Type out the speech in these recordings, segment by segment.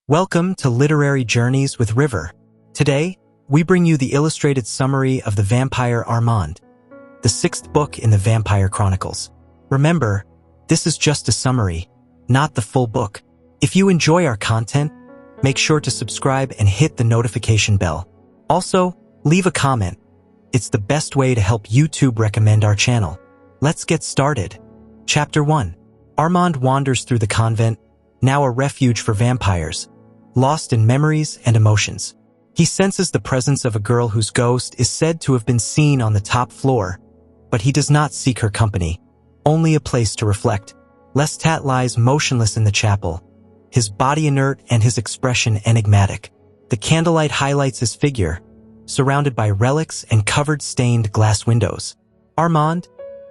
Welcome to Literary Journeys with River. Today, we bring you the illustrated summary of the Vampire Armand, the 6th book in the Vampire Chronicles. Remember, this is just a summary, not the full book. If you enjoy our content, make sure to subscribe and hit the notification bell. Also, leave a comment. It's the best way to help YouTube recommend our channel. Let's get started. Chapter 1. Armand wanders through the convent, now a refuge for vampires, lost in memories and emotions. He senses the presence of a girl whose ghost is said to have been seen on the top floor, but he does not seek her company, only a place to reflect. Lestat lies motionless in the chapel, his body inert and his expression enigmatic. The candlelight highlights his figure, surrounded by relics and covered stained glass windows. Armand,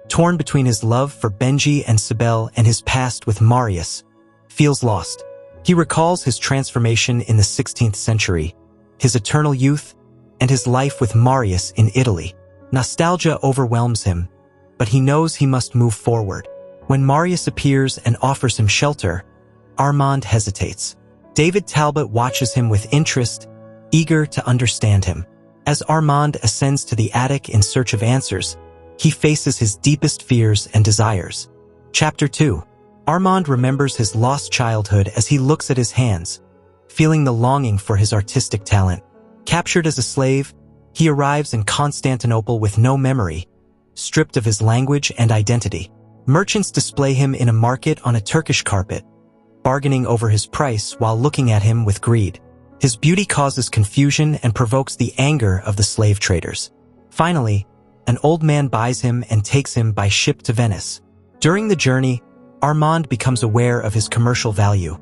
torn between his love for Benji and Sybelle and his past with Marius, feels lost. He recalls his transformation in the 16th century, his eternal youth, and his life with Marius in Italy. Nostalgia overwhelms him, but he knows he must move forward. When Marius appears and offers him shelter, Armand hesitates. David Talbot watches him with interest, eager to understand him. As Armand ascends to the attic in search of answers, he faces his deepest fears and desires. Chapter 2. Armand remembers his lost childhood as he looks at his hands, feeling the longing for his artistic talent. Captured as a slave, he arrives in Constantinople with no memory, stripped of his language and identity. Merchants display him in a market on a Turkish carpet, bargaining over his price while looking at him with greed. His beauty causes confusion and provokes the anger of the slave traders. Finally, an old man buys him and takes him by ship to Venice. During the journey, Armand becomes aware of his commercial value.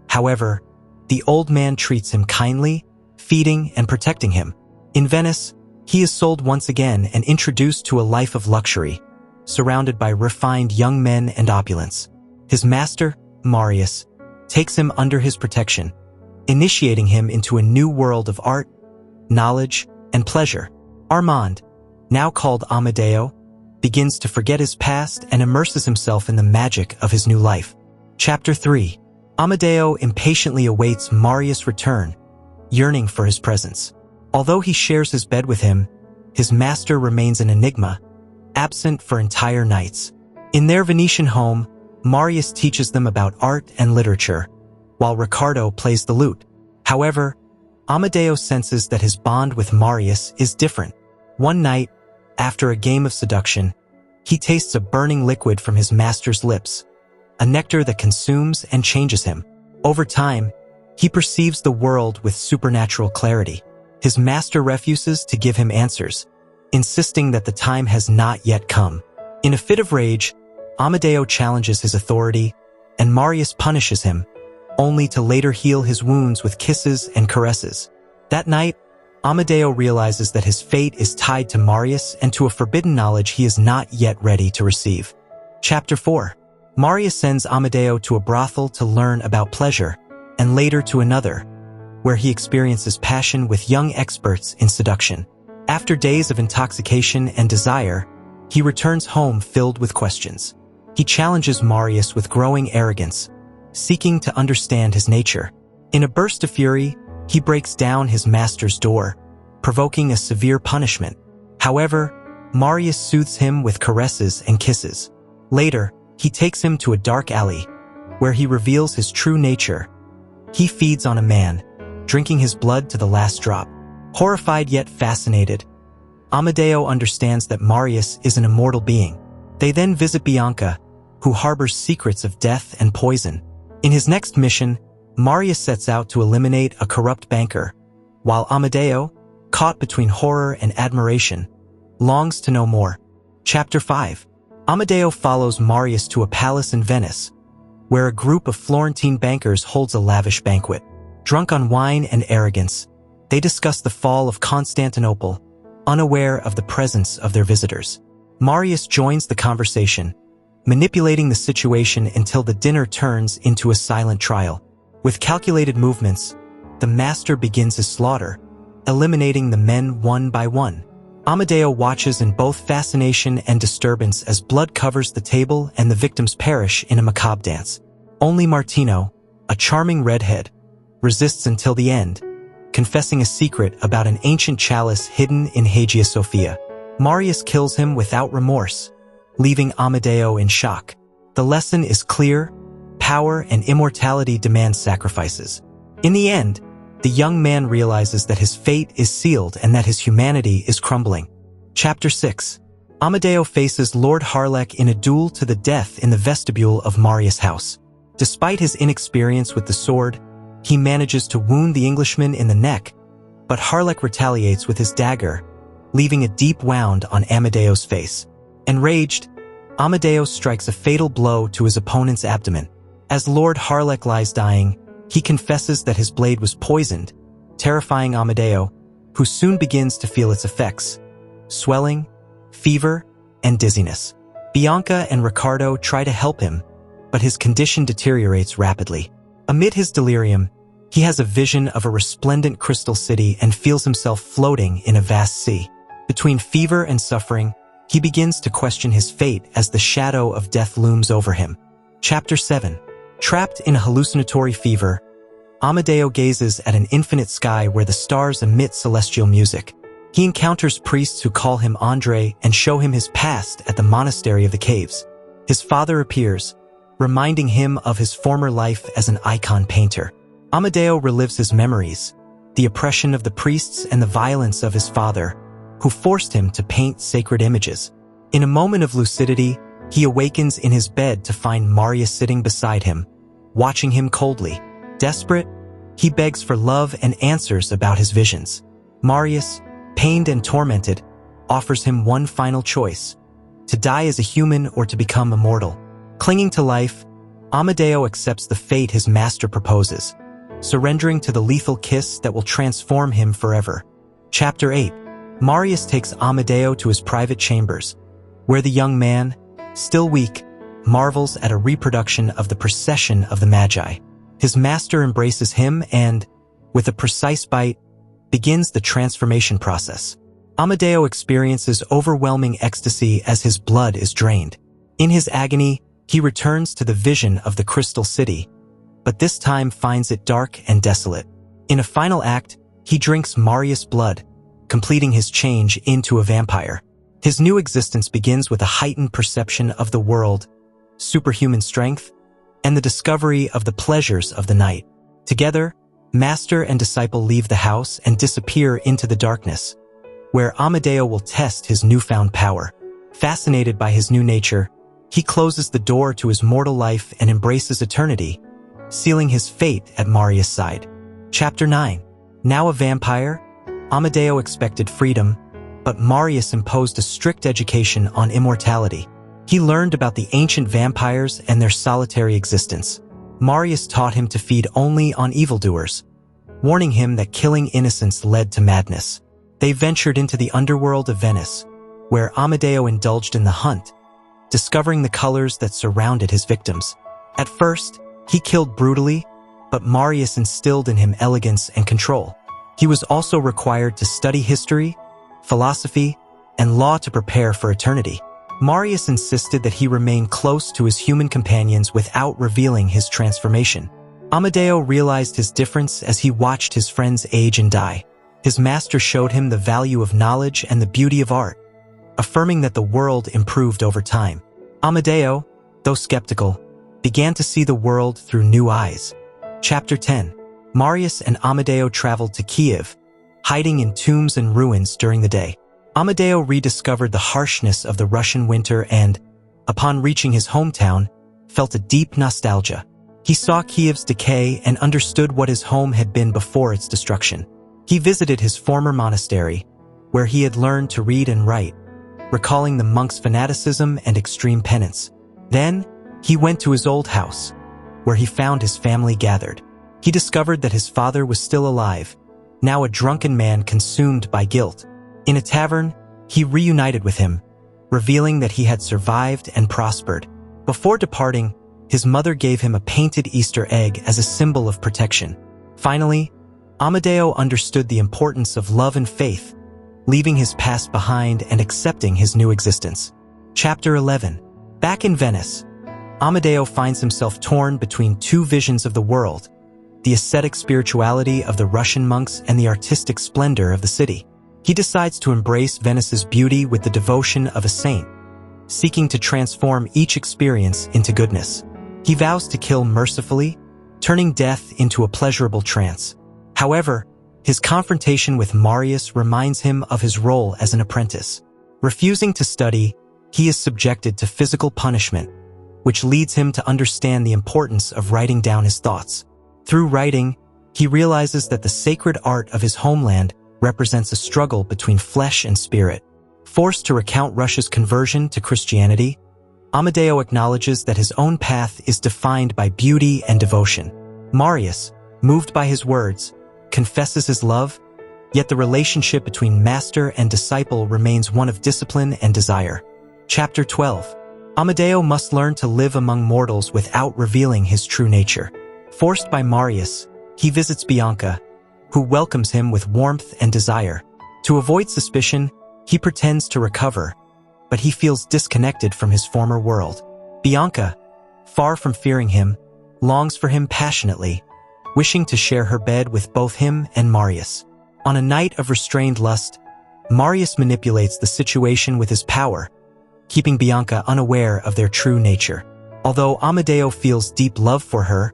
However, the old man treats him kindly, feeding and protecting him. In Venice, he is sold once again and introduced to a life of luxury, surrounded by refined young men and opulence. His master, Marius, takes him under his protection, initiating him into a new world of art, knowledge, and pleasure. Armand, now called Amadeo, begins to forget his past and immerses himself in the magic of his new life. Chapter 3. Amadeo impatiently awaits Marius' return, yearning for his presence. Although he shares his bed with him, his master remains an enigma, absent for entire nights. In their Venetian home, Marius teaches them about art and literature, while Ricardo plays the lute. However, Amadeo senses that his bond with Marius is different. One night, after a game of seduction, he tastes a burning liquid from his master's lips, a nectar that consumes and changes him. Over time, he perceives the world with supernatural clarity. His master refuses to give him answers, insisting that the time has not yet come. In a fit of rage, Amadeo challenges his authority, and Marius punishes him, only to later heal his wounds with kisses and caresses. That night, Amadeo realizes that his fate is tied to Marius and to a forbidden knowledge he is not yet ready to receive. Chapter 4. Marius sends Amadeo to a brothel to learn about pleasure, and later to another, where he experiences passion with young experts in seduction. After days of intoxication and desire, he returns home filled with questions. He challenges Marius with growing arrogance, seeking to understand his nature. In a burst of fury, he breaks down his master's door, provoking a severe punishment. However, Marius soothes him with caresses and kisses. Later, he takes him to a dark alley, where he reveals his true nature. He feeds on a man, drinking his blood to the last drop. Horrified yet fascinated, Amadeo understands that Marius is an immortal being. They then visit Bianca, who harbors secrets of death and poison. In his next mission, Marius sets out to eliminate a corrupt banker, while Amadeo, caught between horror and admiration, longs to know more. Chapter 5. Amadeo follows Marius to a palace in Venice, where a group of Florentine bankers holds a lavish banquet. Drunk on wine and arrogance, they discuss the fall of Constantinople, unaware of the presence of their visitors. Marius joins the conversation, manipulating the situation until the dinner turns into a silent trial. With calculated movements, the master begins his slaughter, eliminating the men one by one. Amadeo watches in both fascination and disturbance as blood covers the table and the victims perish in a macabre dance. Only Martino, a charming redhead, resists until the end, confessing a secret about an ancient chalice hidden in Hagia Sophia. Marius kills him without remorse, leaving Amadeo in shock. The lesson is clear: power and immortality demand sacrifices. In the end, the young man realizes that his fate is sealed and that his humanity is crumbling. Chapter 6. Amadeo faces Lord Harlech in a duel to the death in the vestibule of Marius' house. Despite his inexperience with the sword, he manages to wound the Englishman in the neck, but Harlech retaliates with his dagger, leaving a deep wound on Amadeo's face. Enraged, Amadeo strikes a fatal blow to his opponent's abdomen. As Lord Harlech lies dying, he confesses that his blade was poisoned, terrifying Amadeo, who soon begins to feel its effects: swelling, fever, and dizziness. Bianca and Ricardo try to help him, but his condition deteriorates rapidly. Amid his delirium, he has a vision of a resplendent crystal city and feels himself floating in a vast sea. Between fever and suffering, he begins to question his fate as the shadow of death looms over him. Chapter 7. Trapped in a hallucinatory fever, Amadeo gazes at an infinite sky where the stars emit celestial music. He encounters priests who call him Andre and show him his past at the Monastery of the Caves. His father appears, reminding him of his former life as an icon painter. Amadeo relives his memories, the oppression of the priests and the violence of his father, who forced him to paint sacred images. In a moment of lucidity, he awakens in his bed to find Marius sitting beside him, watching him coldly. Desperate, he begs for love and answers about his visions. Marius, pained and tormented, offers him one final choice: to die as a human or to become immortal. Clinging to life, Amadeo accepts the fate his master proposes, surrendering to the lethal kiss that will transform him forever. Chapter 8. Marius takes Amadeo to his private chambers, where the young man, still weak, marvels at a reproduction of the procession of the Magi. His master embraces him and, with a precise bite, begins the transformation process. Amadeo experiences overwhelming ecstasy as his blood is drained. In his agony, he returns to the vision of the Crystal City, but this time finds it dark and desolate. In a final act, he drinks Marius' blood, completing his change into a vampire. His new existence begins with a heightened perception of the world, superhuman strength, and the discovery of the pleasures of the night. Together, master and disciple leave the house and disappear into the darkness, where Amadeo will test his newfound power. Fascinated by his new nature, he closes the door to his mortal life and embraces eternity, sealing his fate at Marius' side. Chapter 9. Now a vampire, Amadeo expected freedom, but Marius imposed a strict education on immortality. He learned about the ancient vampires and their solitary existence. Marius taught him to feed only on evildoers, warning him that killing innocents led to madness. They ventured into the underworld of Venice, where Amadeo indulged in the hunt, discovering the colors that surrounded his victims. At first, he killed brutally, but Marius instilled in him elegance and control. He was also required to study history, philosophy, and law to prepare for eternity. Marius insisted that he remain close to his human companions without revealing his transformation. Amadeo realized his difference as he watched his friends age and die. His master showed him the value of knowledge and the beauty of art, affirming that the world improved over time. Amadeo, though skeptical, began to see the world through new eyes. Chapter 10. Marius and Amadeo traveled to Kiev, hiding in tombs and ruins during the day. Amadeo rediscovered the harshness of the Russian winter and, upon reaching his hometown, felt a deep nostalgia. He saw Kiev's decay and understood what his home had been before its destruction. He visited his former monastery, where he had learned to read and write, recalling the monks' fanaticism and extreme penance. Then, he went to his old house, where he found his family gathered. He discovered that his father was still alive, now a drunken man consumed by guilt. In a tavern, he reunited with him, revealing that he had survived and prospered. Before departing, his mother gave him a painted Easter egg as a symbol of protection. Finally, Amadeo understood the importance of love and faith, leaving his past behind and accepting his new existence. Chapter 11. Back in Venice, Amadeo finds himself torn between two visions of the world, the ascetic spirituality of the Russian monks and the artistic splendor of the city. He decides to embrace Venice's beauty with the devotion of a saint, seeking to transform each experience into goodness. He vows to kill mercifully, turning death into a pleasurable trance. However, his confrontation with Marius reminds him of his role as an apprentice. Refusing to study, he is subjected to physical punishment, which leads him to understand the importance of writing down his thoughts. Through writing, he realizes that the sacred art of his homeland represents a struggle between flesh and spirit. Forced to recount Russia's conversion to Christianity, Amadeo acknowledges that his own path is defined by beauty and devotion. Marius, moved by his words, confesses his love, yet the relationship between master and disciple remains one of discipline and desire. Chapter 12. Amadeo must learn to live among mortals without revealing his true nature. Forced by Marius, he visits Bianca, who welcomes him with warmth and desire. To avoid suspicion, he pretends to recover, but he feels disconnected from his former world. Bianca, far from fearing him, longs for him passionately, wishing to share her bed with both him and Marius. On a night of restrained lust, Marius manipulates the situation with his power, keeping Bianca unaware of their true nature. Although Amadeo feels deep love for her,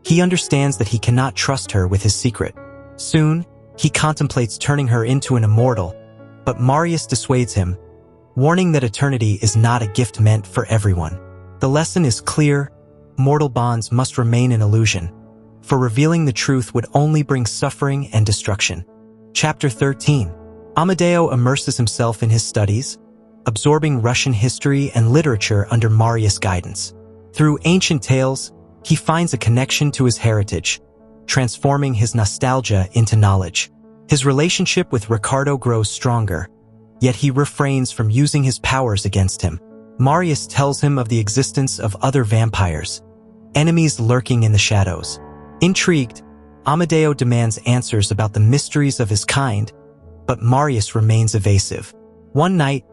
he understands that he cannot trust her with his secret. Soon, he contemplates turning her into an immortal, but Marius dissuades him, warning that eternity is not a gift meant for everyone. The lesson is clear: mortal bonds must remain an illusion, for revealing the truth would only bring suffering and destruction. Chapter 13. Amadeo immerses himself in his studies, absorbing Russian history and literature under Marius' guidance. Through ancient tales, he finds a connection to his heritage, transforming his nostalgia into knowledge. His relationship with Ricardo grows stronger, yet he refrains from using his powers against him. Marius tells him of the existence of other vampires, enemies lurking in the shadows. Intrigued, Amadeo demands answers about the mysteries of his kind, but Marius remains evasive. One night,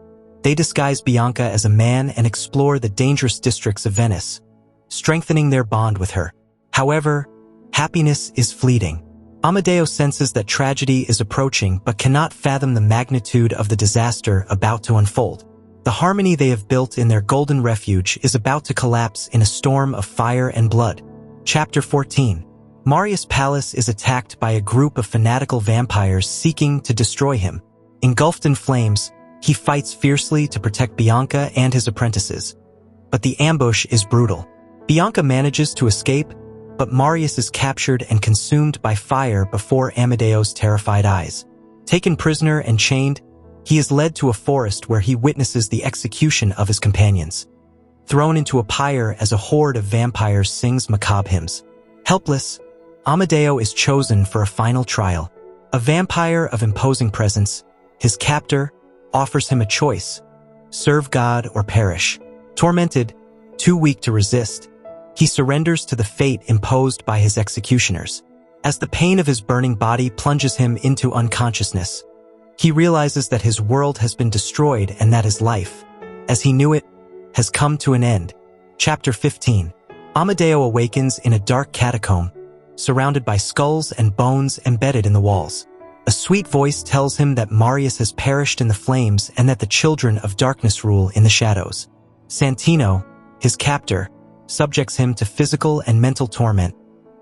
they disguise Bianca as a man and explore the dangerous districts of Venice, strengthening their bond with her. However, happiness is fleeting. Amadeo senses that tragedy is approaching but cannot fathom the magnitude of the disaster about to unfold. The harmony they have built in their golden refuge is about to collapse in a storm of fire and blood. Chapter 14. Marius' palace is attacked by a group of fanatical vampires seeking to destroy him. Engulfed in flames, he fights fiercely to protect Bianca and his apprentices. But the ambush is brutal. Bianca manages to escape, but Marius is captured and consumed by fire before Amadeo's terrified eyes. Taken prisoner and chained, he is led to a forest where he witnesses the execution of his companions. Thrown into a pyre as a horde of vampires sings macabre hymns. Helpless, Amadeo is chosen for a final trial. A vampire of imposing presence, his captor, offers him a choice: serve God or perish. Tormented, too weak to resist, he surrenders to the fate imposed by his executioners. As the pain of his burning body plunges him into unconsciousness, he realizes that his world has been destroyed and that his life, as he knew it, has come to an end. Chapter 15. Amadeo awakens in a dark catacomb, surrounded by skulls and bones embedded in the walls. A sweet voice tells him that Marius has perished in the flames and that the children of darkness rule in the shadows. Santino, his captor, subjects him to physical and mental torment,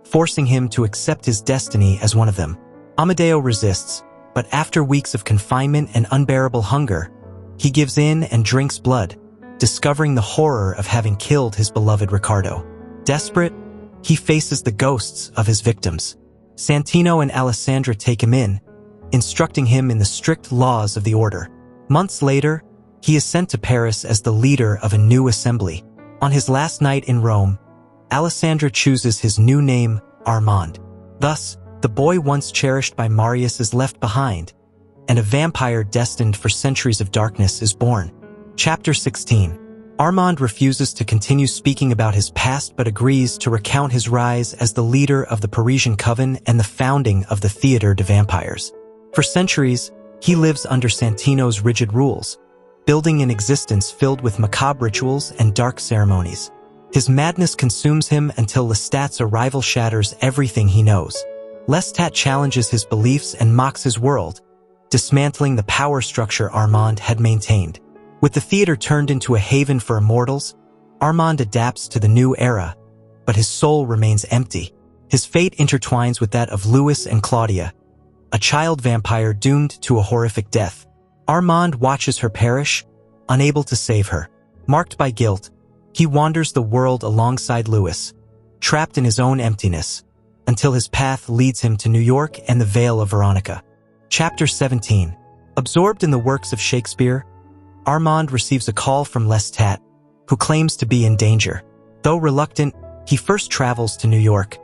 forcing him to accept his destiny as one of them. Amadeo resists, but after weeks of confinement and unbearable hunger, he gives in and drinks blood, discovering the horror of having killed his beloved Ricardo. Desperate, he faces the ghosts of his victims. Santino and Alessandra take him in, instructing him in the strict laws of the order. Months later, he is sent to Paris as the leader of a new assembly. On his last night in Rome, Alessandra chooses his new name, Armand. Thus, the boy once cherished by Marius is left behind, and a vampire destined for centuries of darkness is born. Chapter 16. Armand refuses to continue speaking about his past but agrees to recount his rise as the leader of the Parisian Coven and the founding of the Théâtre des Vampires. For centuries, he lives under Santino's rigid rules, building an existence filled with macabre rituals and dark ceremonies. His madness consumes him until Lestat's arrival shatters everything he knows. Lestat challenges his beliefs and mocks his world, dismantling the power structure Armand had maintained. With the theater turned into a haven for immortals, Armand adapts to the new era, but his soul remains empty. His fate intertwines with that of Louis and Claudia, a child vampire doomed to a horrific death. Armand watches her perish, unable to save her. Marked by guilt, he wanders the world alongside Louis, trapped in his own emptiness, until his path leads him to New York and the Vale of Veronica. Chapter 17. Absorbed in the works of Shakespeare, Armand receives a call from Lestat, who claims to be in danger. Though reluctant, he first travels to New York,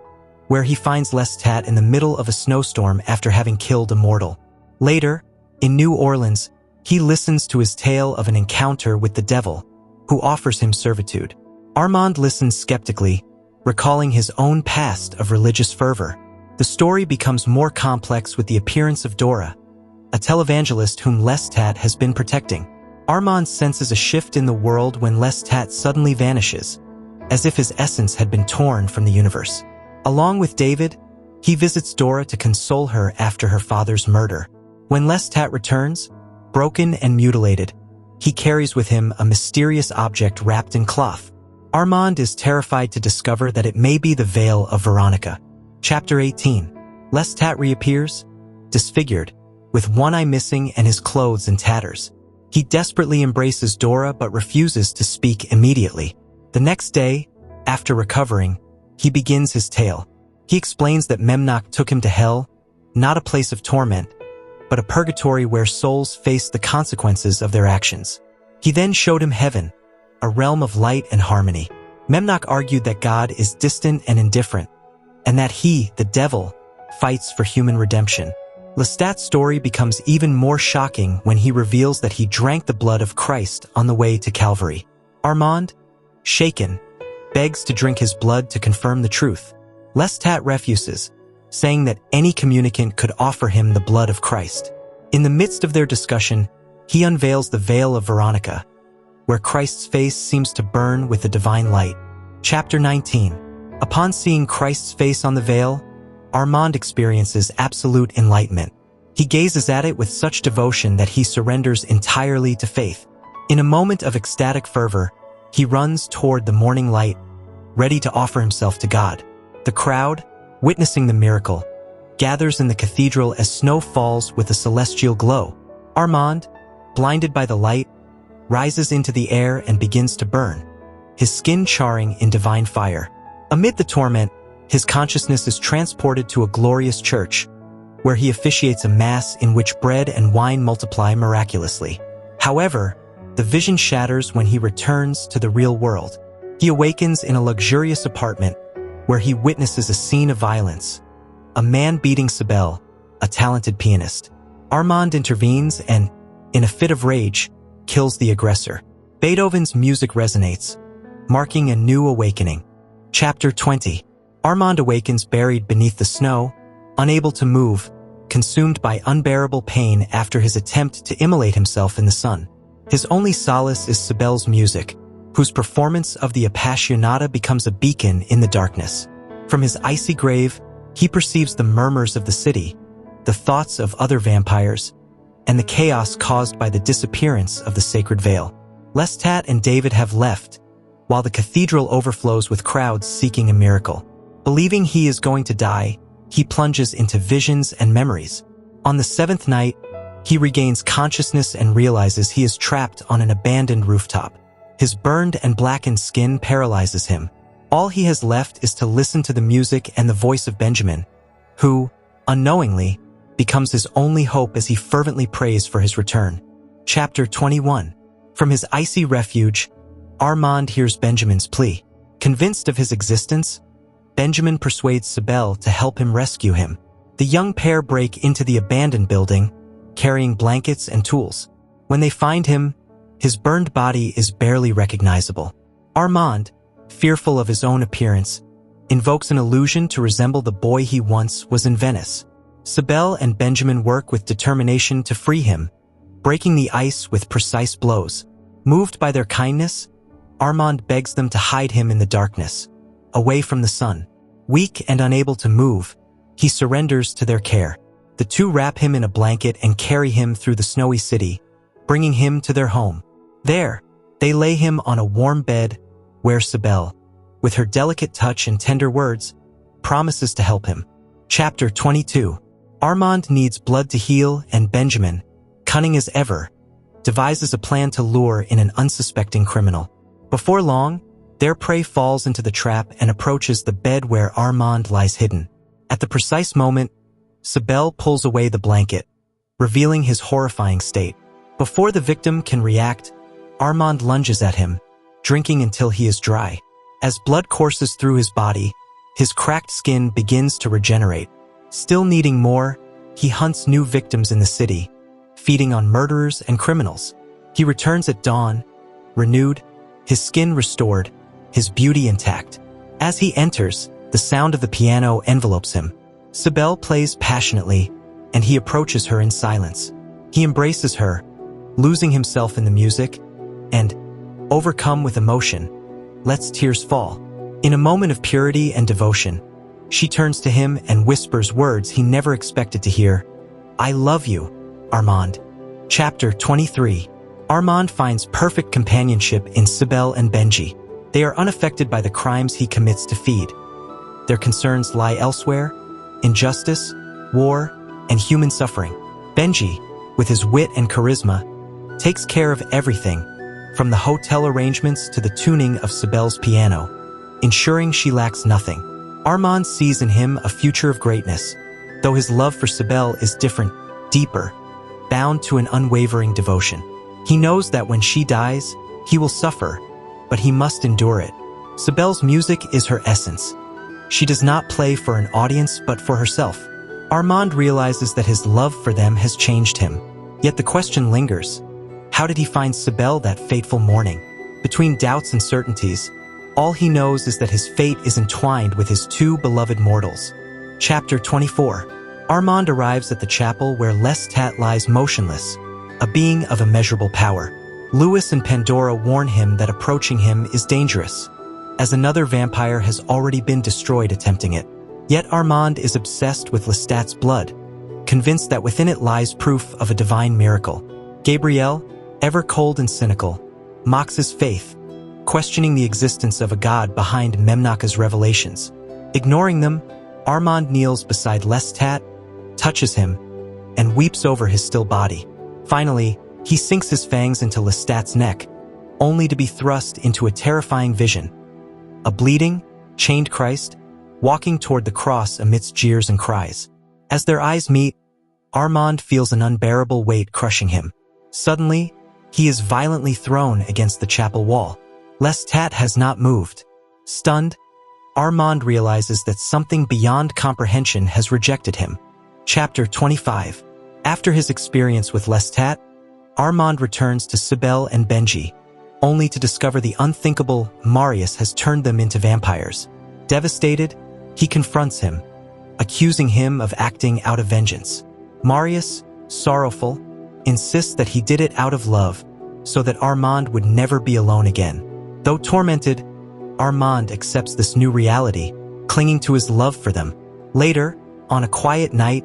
where he finds Lestat in the middle of a snowstorm after having killed Immortal. Later, in New Orleans, he listens to his tale of an encounter with the devil, who offers him servitude. Armand listens skeptically, recalling his own past of religious fervor. The story becomes more complex with the appearance of Dora, a televangelist whom Lestat has been protecting. Armand senses a shift in the world when Lestat suddenly vanishes, as if his essence had been torn from the universe. Along with David, he visits Dora to console her after her father's murder. When Lestat returns, broken and mutilated, he carries with him a mysterious object wrapped in cloth. Armand is terrified to discover that it may be the Vale of Veronica. Chapter 18. Lestat reappears, disfigured, with one eye missing and his clothes in tatters. He desperately embraces Dora but refuses to speak immediately. The next day, after recovering, he begins his tale. He explains that Memnoch took him to hell, not a place of torment, but a purgatory where souls face the consequences of their actions. He then showed him heaven, a realm of light and harmony. Memnoch argued that God is distant and indifferent, and that he, the devil, fights for human redemption. Lestat's story becomes even more shocking when he reveals that he drank the blood of Christ on the way to Calvary. Armand, shaken, begs to drink his blood to confirm the truth. Lestat refuses, saying that any communicant could offer him the blood of Christ. In the midst of their discussion, he unveils the Vale of Veronica, where Christ's face seems to burn with the divine light. Chapter 19. Upon seeing Christ's face on the veil, Armand experiences absolute enlightenment. He gazes at it with such devotion that he surrenders entirely to faith. In a moment of ecstatic fervor, he runs toward the morning light, ready to offer himself to God. The crowd, witnessing the miracle, gathers in the cathedral as snow falls with a celestial glow. Armand, blinded by the light, rises into the air and begins to burn, his skin charring in divine fire. Amid the torment, his consciousness is transported to a glorious church, where he officiates a mass in which bread and wine multiply miraculously. However, the vision shatters when he returns to the real world. He awakens in a luxurious apartment, where he witnesses a scene of violence. A man beating Sybelle, a talented pianist. Armand intervenes and, in a fit of rage, kills the aggressor. Beethoven's music resonates, marking a new awakening. Chapter 20. Armand awakens buried beneath the snow, unable to move, consumed by unbearable pain after his attempt to immolate himself in the sun. His only solace is Sybelle's music, whose performance of the Appassionata becomes a beacon in the darkness. From his icy grave, he perceives the murmurs of the city, the thoughts of other vampires, and the chaos caused by the disappearance of the sacred veil. Lestat and David have left, while the cathedral overflows with crowds seeking a miracle. Believing he is going to die, he plunges into visions and memories. On the seventh night, he regains consciousness and realizes he is trapped on an abandoned rooftop. His burned and blackened skin paralyzes him. All he has left is to listen to the music and the voice of Benjamin, who, unknowingly, becomes his only hope as he fervently prays for his return. Chapter 21. From his icy refuge, Armand hears Benjamin's plea. Convinced of his existence, Benjamin persuades Sybelle to help him rescue him. The young pair break into the abandoned building, carrying blankets and tools. When they find him, his burned body is barely recognizable. Armand, fearful of his own appearance, invokes an illusion to resemble the boy he once was in Venice. Sybelle and Benjamin work with determination to free him, breaking the ice with precise blows. Moved by their kindness, Armand begs them to hide him in the darkness, away from the sun. Weak and unable to move, he surrenders to their care. The two wrap him in a blanket and carry him through the snowy city, bringing him to their home. There, they lay him on a warm bed where Sybelle, with her delicate touch and tender words, promises to help him. Chapter 22. Armand needs blood to heal, and Benjamin, cunning as ever, devises a plan to lure in an unsuspecting criminal. Before long, their prey falls into the trap and approaches the bed where Armand lies hidden. At the precise moment, Sybelle pulls away the blanket, revealing his horrifying state. Before the victim can react, Armand lunges at him, drinking until he is dry. As blood courses through his body, his cracked skin begins to regenerate. Still needing more, he hunts new victims in the city, feeding on murderers and criminals. He returns at dawn, renewed, his skin restored, his beauty intact. As he enters, the sound of the piano envelopes him. Sybelle plays passionately, and he approaches her in silence. He embraces her, losing himself in the music, and, overcome with emotion, lets tears fall. In a moment of purity and devotion, she turns to him and whispers words he never expected to hear. "I love you, Armand." Chapter 23. Armand finds perfect companionship in Sybelle and Benji. They are unaffected by the crimes he commits to feed. Their concerns lie elsewhere: injustice, war, and human suffering. Benji, with his wit and charisma, takes care of everything, from the hotel arrangements to the tuning of Sybelle's piano, ensuring she lacks nothing. Armand sees in him a future of greatness, though his love for Sybelle is different, deeper, bound to an unwavering devotion. He knows that when she dies, he will suffer, but he must endure it. Sybelle's music is her essence. She does not play for an audience but for herself. Armand realizes that his love for them has changed him. Yet the question lingers: how did he find Sybelle that fateful morning? Between doubts and certainties, all he knows is that his fate is entwined with his two beloved mortals. Chapter 24. Armand arrives at the chapel where Lestat lies motionless, a being of immeasurable power. Louis and Pandora warn him that approaching him is dangerous, as another vampire has already been destroyed attempting it. Yet Armand is obsessed with Lestat's blood, convinced that within it lies proof of a divine miracle. Gabriel, ever cold and cynical, mocks his faith, questioning the existence of a god behind Memnaka's revelations. Ignoring them, Armand kneels beside Lestat, touches him, and weeps over his still body. Finally, he sinks his fangs into Lestat's neck, only to be thrust into a terrifying vision: a bleeding, chained Christ, walking toward the cross amidst jeers and cries. As their eyes meet, Armand feels an unbearable weight crushing him. Suddenly, he is violently thrown against the chapel wall. Lestat has not moved. Stunned, Armand realizes that something beyond comprehension has rejected him. Chapter 25. After his experience with Lestat, Armand returns to Sybelle and Benji, only to discover the unthinkable: Marius has turned them into vampires. Devastated, he confronts him, accusing him of acting out of vengeance. Marius, sorrowful, insists that he did it out of love, so that Armand would never be alone again. Though tormented, Armand accepts this new reality, clinging to his love for them. Later, on a quiet night,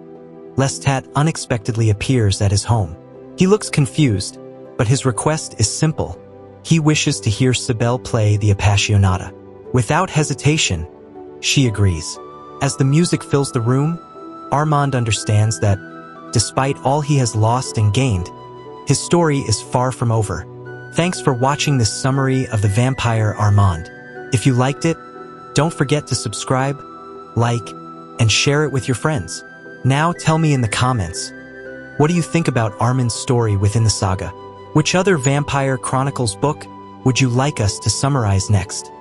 Lestat unexpectedly appears at his home. He looks confused, but his request is simple. He wishes to hear Sybelle play the Appassionata. Without hesitation, she agrees. As the music fills the room, Armand understands that, despite all he has lost and gained, his story is far from over. Thanks for watching this summary of the Vampire Armand. If you liked it, don't forget to subscribe, like, and share it with your friends. Now tell me in the comments, what do you think about Armand's story within the saga? Which other Vampire Chronicles book would you like us to summarize next?